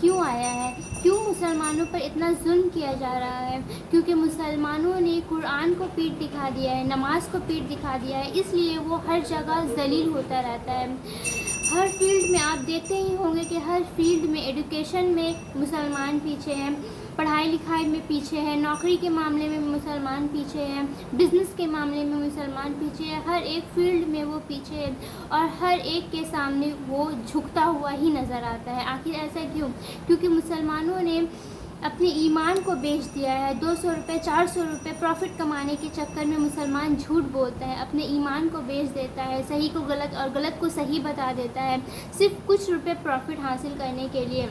کیوں آیا ہے؟ کیوں مسلمانوں پر اتنا ظلم کیا جا رہا ہے؟ کیونکہ مسلمانوں نے قرآن کو پیٹ دکھا دیا ہے، نماز کو پیٹ دکھا دیا ہے، اس لیے وہ ہر جگہ ذلیل ہوتا رہتا ہے۔ ہر فیلڈ میں آپ دیکھتے ہی ہوں گے کہ ہر فیلڈ میں، ایڈوکیشن میں مسلمان پیچھے ہیں، پڑھائی لکھائی میں پیچھے ہے، نوکری کے معاملے میں مسلمان پیچھے ہیں، بزنس کے معاملے میں مسلمان پیچھے ہے، ہر ایک فیلڈ میں وہ پیچھے ہے اور ہر ایک کے سامنے وہ جھکتا ہوا ہی نظر آتا ہے۔ آخر ایسا کیوں؟ کیونکہ مسلمانوں نے اپنے ایمان کو بیچ دیا ہے۔ 200 روپے 400 روپے پروفٹ کمانے کے چکر میں مسلمان جھوٹ بولتا ہے، اپنے ایمان کو بیچ دیتا ہے، صحیح کو غلط اور غلط کو صحیح بتا دیتا ہے، صرف کچھ روپے پروفٹ حاصل کرنے کے لیے۔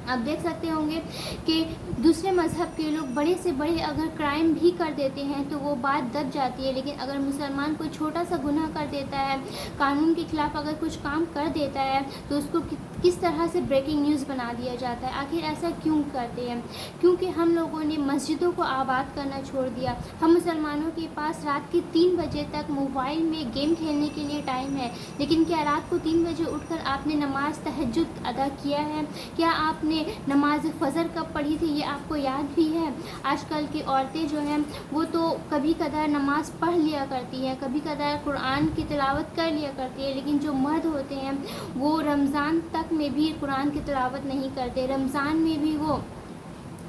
آپ دیکھ سکتے ہوں گے کہ دوسرے مذہب کے لوگ بڑے سے بڑے اگر کرائم بھی کر دیتے ہیں تو وہ بات دب جاتی ہے، لیکن اگر مسلمان کوئی چھوٹا سا گناہ کر دیتا ہے، قانون کے خلاف اگر کچھ کام کر دیتا ہے تو اس کو کس طرح سے بریکنگ نیوز بنا دیا جاتا ہے۔ آخر ایسا کیوں کرتے ہیں؟ کیونکہ ہم لوگوں نے مسجدوں کو آباد کرنا چھوڑ دیا۔ ہم مسلمانوں کے پاس رات کے 3 بجے تک موبائل میں گیم کھیلنے کے لیے ٹائم ہے، لیکن کیا رات کو 3 بجے اٹھ کر آپ نے نماز تہجد ادا کیا ہے؟ کیا آپ نے نماز فجر کب پڑھی تھی یہ آپ کو یاد بھی ہے؟ آج کل کی عورتیں جو ہیں وہ تو کبھی کبھار نماز پڑھ لیا کرتی ہیں، کبھی کبھار قرآن کی تلاوت کر لیا کرتی ہے، لیکن جو مرد ہوتے ہیں وہ رمضان تک میں بھی قرآن کی تلاوت نہیں کرتے، رمضان میں بھی وہ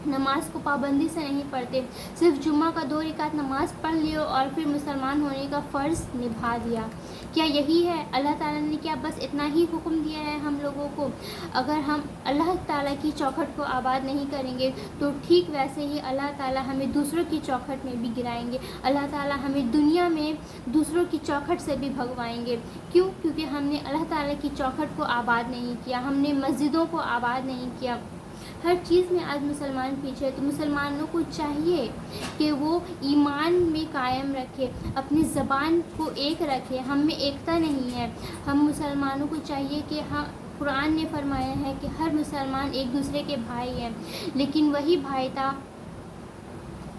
نماز کو پابندی سے نہیں پڑھتے، صرف جمعہ کا 2 رکعت نماز پڑھ لیو اور پھر مسلمان ہونے کا فرض نبھا دیا۔ کیا یہی ہے؟ اللہ تعالیٰ نے کیا بس اتنا ہی حکم دیا ہے ہم لوگوں کو؟ اگر ہم اللہ تعالیٰ کی چوکھٹ کو آباد نہیں کریں گے تو ٹھیک ویسے ہی اللہ تعالیٰ ہمیں دوسروں کی چوکھٹ میں بھی گرائیں گے، اللہ تعالیٰ ہمیں دنیا میں دوسروں کی چوکھٹ سے بھی بھگوائیں گے۔ کیوں؟ کیونکہ ہم نے اللہ تعالیٰ کی چوکھٹ کو آباد نہیں کیا، ہم نے مسجدوں کو آباد نہیں کیا۔ ہر چیز میں آج مسلمان پیچھے ہے، تو مسلمانوں کو چاہیے کہ وہ ایمان میں قائم رکھے، اپنی زبان کو ایک رکھے۔ ہم میں ایکتا نہیں ہے، ہم مسلمانوں کو چاہیے کہ قرآن نے فرمایا ہے کہ ہر مسلمان ایک دوسرے کے بھائی ہیں، لیکن وہی بھائیتا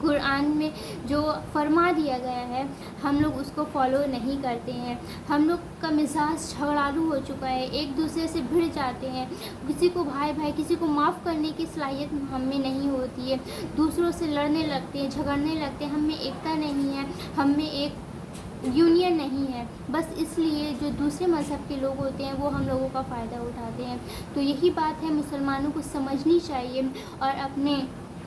قرآن میں جو فرما دیا گیا ہے ہم لوگ اس کو فالو نہیں کرتے ہیں۔ ہم لوگ کا مزاج جھگڑالو ہو چکا ہے، ایک دوسرے سے بھڑ جاتے ہیں، کسی کو بھائی کسی کو معاف کرنے کی صلاحیت ہم میں نہیں ہوتی ہے، دوسروں سے لڑنے لگتے ہیں، جھگڑنے لگتے ہیں، ہم میں ایکتا نہیں ہے، ہم میں ایک یونین نہیں ہے، بس اس لیے جو دوسرے مذہب کے لوگ ہوتے ہیں وہ ہم لوگوں کا فائدہ اٹھاتے ہیں۔ تو یہی بات ہے، مسلمانوں کو سمجھنی چاہیے اور اپنے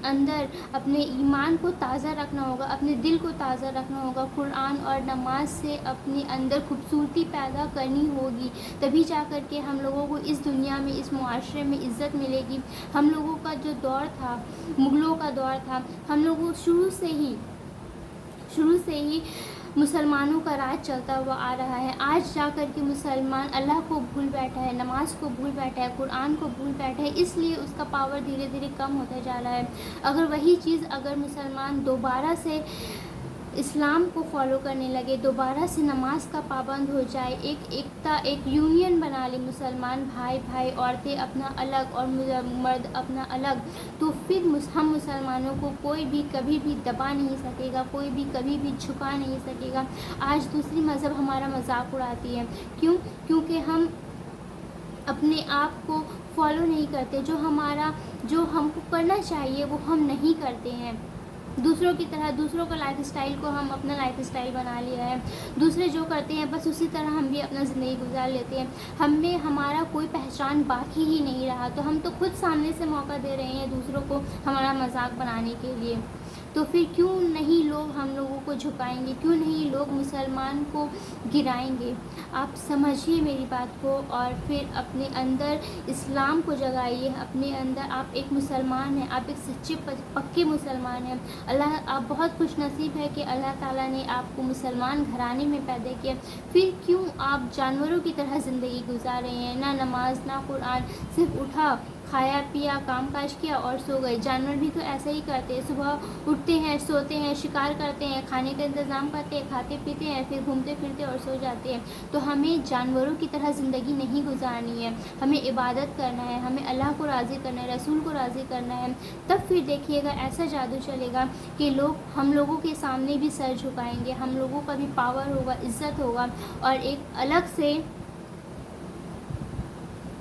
اندر اپنے ایمان کو تازہ رکھنا ہوگا، اپنے دل کو تازہ رکھنا ہوگا، قرآن اور نماز سے اپنے اندر خوبصورتی پیدا کرنی ہوگی، تبھی جا کر کے ہم لوگوں کو اس دنیا میں، اس معاشرے میں عزت ملے گی۔ ہم لوگوں کا جو دور تھا، مغلوں کا دور تھا، ہم لوگوں شروع سے ہی مسلمانوں کا راج چلتا ہوا آ رہا ہے۔ آج جا کر کے مسلمان اللہ کو بھول بیٹھا ہے، نماز کو بھول بیٹھا ہے، قرآن کو بھول بیٹھا ہے، اس لیے اس کا پاور دھیرے دھیرے کم ہوتا جا رہا ہے۔ اگر وہی چیز اگر مسلمان دوبارہ سے اسلام کو فالو کرنے لگے، دوبارہ سے نماز کا پابند ہو جائے، ایکتا ایک یونین بنا لے، مسلمان بھائی عورتیں اپنا الگ اور مرد اپنا الگ، تو پھر ہم مسلمانوں کو کوئی بھی کبھی بھی دبا نہیں سکے گا، کوئی بھی کبھی بھی جھکا نہیں سکے گا۔ آج دوسری مذہب ہمارا مذاق اڑاتی ہے، کیوں؟ کیونکہ ہم اپنے آپ کو فالو نہیں کرتے، جو ہم کو کرنا چاہیے وہ ہم نہیں کرتے ہیں۔ دوسروں کی طرح دوسروں کا لائف اسٹائل کو ہم اپنا لائف اسٹائل بنا لیا ہے، دوسرے جو کرتے ہیں بس اسی طرح ہم بھی اپنا زندگی گزار لیتے ہیں، ہم میں ہمارا کوئی پہچان باقی ہی نہیں رہا، تو ہم تو خود سامنے سے موقع دے رہے ہیں دوسروں کو ہمارا مذاق بنانے کے لیے۔ تو پھر کیوں نہیں لوگ ہم لوگوں کو جھکائیں گے، کیوں نہیں لوگ مسلمان کو گرائیں گے؟ آپ سمجھیے میری بات کو اور پھر اپنے اندر اسلام کو جگائیے، اپنے اندر آپ ایک مسلمان ہیں، آپ ایک سچے پکے مسلمان ہیں، آپ بہت خوش نصیب ہے کہ اللہ تعالیٰ نے آپ کو مسلمان گھرانے میں پیدا کیا۔ پھر کیوں آپ جانوروں کی طرح زندگی گزار رہے ہیں؟ نہ نماز نہ قرآن، صرف اٹھا، کھایا پیا، کام کاج کیا اور سو گئے۔ جانور بھی تو ایسا ہی کرتے ہیں، صبح اٹھتے ہیں، سوتے ہیں، شکار کرتے ہیں، کھانے کا انتظام کرتے ہیں، کھاتے پیتے ہیں، پھر گھومتے پھرتے اور سو جاتے ہیں۔ تو ہمیں جانوروں کی طرح زندگی نہیں گزارنی ہے، ہمیں عبادت کرنا ہے، ہمیں اللہ کو راضی کرنا ہے، رسول کو راضی کرنا ہے۔ تب پھر دیکھیے گا ایسا جادو چلے گا کہ لوگ ہم لوگوں کے سامنے بھی سر جھکائیں گے، ہم لوگوں کا بھی پاور ہوگا، عزت ہوگا اور ایک الگ سے